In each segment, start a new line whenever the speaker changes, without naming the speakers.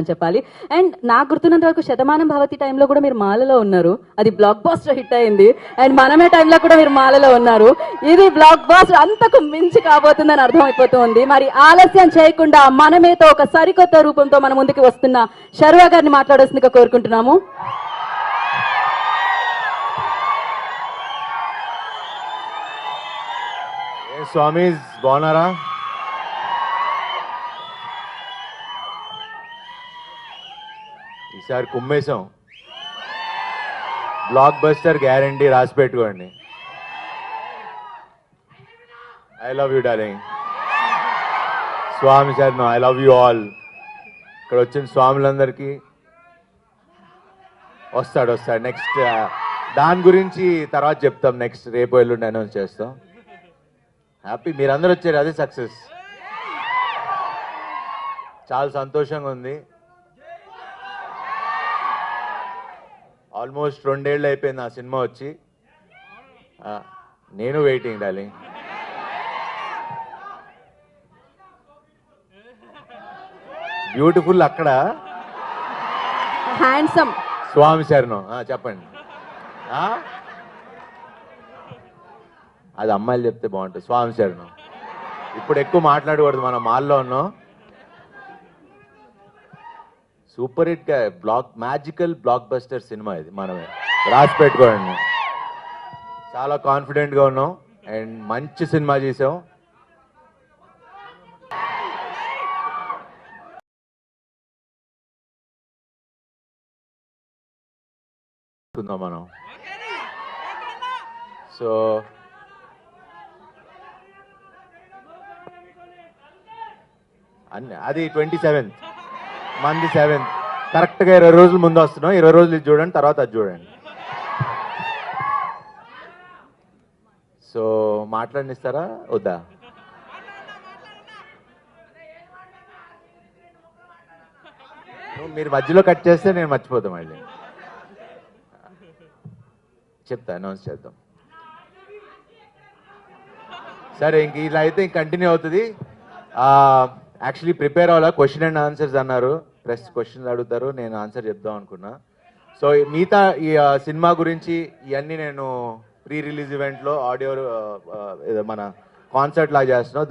అని చెప్పాలి. అండ్ నాకు గుర్తున్నంత వరకు శతమానం భవతి టైంలో కూడా మీరు మాలలో ఉన్నారు, అది బ్లాక్ బాస్టర్ హిట్ అయింది. అండ్ మనమే టైంలో కూడా మీరు మాలలో ఉన్నారు, ఇది బ్లాక్ బాస్టర్ అంతకు మించి కాబోతుందని అర్థమైపోతుంది. మరి ఆలస్యం చేయకుండా మనమేతో ఒక సరికొత్త రూపంతో మన ముందుకు వస్తున్న శర్వా గారిని మాట్లాడాల్సిందిగా కోరుకుంటున్నాము.
స్వామి బాగున్నారా? ఈసారి కుమ్మేశాం, బ్లాక్ బస్టర్ గ్యారంటీ, రాసి పెట్టుకోండి. I love you darling. స్వామి sir no, I love you all. ఇక్కడ వచ్చిన స్వాములందరికీ వస్తాడు నెక్స్ట్, దాని గురించి తర్వాత చెప్తాం. నెక్స్ట్ రేపు ఎల్లుండి అనౌన్స్ చేస్తాం. హ్యాపీ మీరందరూ వచ్చారు, అదే సక్సెస్. చాలా సంతోషంగా ఉంది. ఆల్మోస్ట్ 2 ఏళ్ళు అయిపోయింది ఆ సినిమా వచ్చి. నేను వెయిటింగ్ డార్లింగ్. బ్యూటిఫుల్ అక్కడ,
హ్యాండ్సమ్
స్వామి శరణం. చెప్పండి. అది అమ్మాయిలు చెప్తే బాగుంటుంది. స్వామి శరణం. ఇప్పుడు ఎక్కువ మాట్లాడకూడదు, మనం మాల్లో ఉన్నాం. Super hit magical block buster cinema ఇది, మనమే రాసి పెట్టుకోండి. చాలా కాన్ఫిడెంట్గా ఉన్నాం అండ్ మంచి సినిమా చేసాం. మనం సో అది 27th మంది 7th, కరెక్ట్గా 20 రోజుల ముందు వస్తున్నాం. 20 రోజులు ఇది చూడండి, తర్వాత అది చూడండి. సో మాట్లాడినిస్తారా వద్దా? మీరు మధ్యలో కట్ చేస్తే నేను మర్చిపోతాం. మళ్ళీ చెప్తా, అనౌన్స్ చేద్దాం. సరే, ఇంక ఇలా అయితే ఇంక కంటిన్యూ అవుతుంది. యాక్చువల్లీ ప్రిపేర్ అవ్వాలా, క్వశ్చన్ అండ్ ఆన్సర్స్ అన్నారు. ప్రెస్ క్వశ్చన్స్ అడుగుతారు, నేను ఆన్సర్ చెప్దాం అనుకున్నా. సో మిగతా ఈ సినిమా గురించి ఇవన్నీ నేను ప్రీ రిలీజ్ ఈవెంట్లో ఆడియో మన కాన్సర్ట్ లాగా చేస్తున్నాం,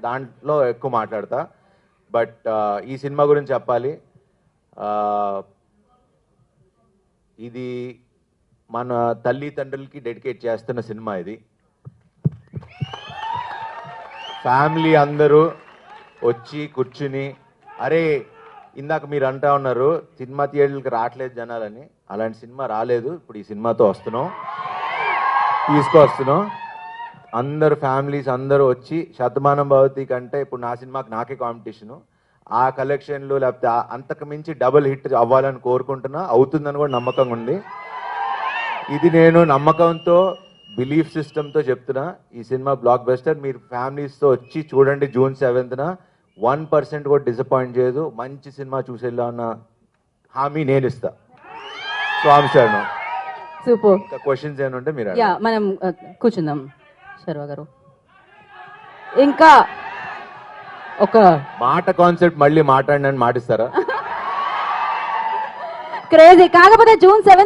దాంట్లో ఎక్కువ మాట్లాడతా. బట్ ఈ సినిమా గురించి చెప్పాలి. ఇది మన తల్లిదండ్రులకి డెడికేట్ చేస్తున్న సినిమా ఇది. ఫ్యామిలీ అందరూ వచ్చి కూర్చుని, అరే ఇందాక మీరు అంటా ఉన్నారు సినిమా థియేటర్కి రావట్లేదు జనాలని, అలాంటి సినిమా రాలేదు. ఇప్పుడు ఈ సినిమాతో తీసుకొస్తున్నాం. అందరు ఫ్యామిలీస్ అందరూ వచ్చి, శతమానం భవతి కంటే ఇప్పుడు నా సినిమాకి నాకే కాంపిటీషను, ఆ కలెక్షన్లు లేకపోతే అంతకు మించి డబుల్ హిట్ అవ్వాలని కోరుకుంటున్నా. అవుతుందని కూడా నమ్మకంగా ఉంది. ఇది నేను నమ్మకంతో, బిలీఫ్ సిస్టమ్తో చెప్తున్నా. ఈ సినిమా బ్లాక్ బస్టర్. మీరు ఫ్యామిలీస్తో వచ్చి చూడండి. June 7th 1% కూడా డిసప్పాయింట్ చేయదు. మంచి సినిమా చూసేలా ఉన్న హామీ నేను ఇస్తా. స్వామి శరణం.
సూపర్.
క్వశ్చన్స్ ఏమంటే మీరు
మనం కూర్చుందాం. శర్వా గారు, ఇంకా ఒక
మాట కాన్సెప్ట్ మళ్ళీ మాట్లాడినని మాటిస్తారా?
క్రేజీ. కాకపోతే June 7th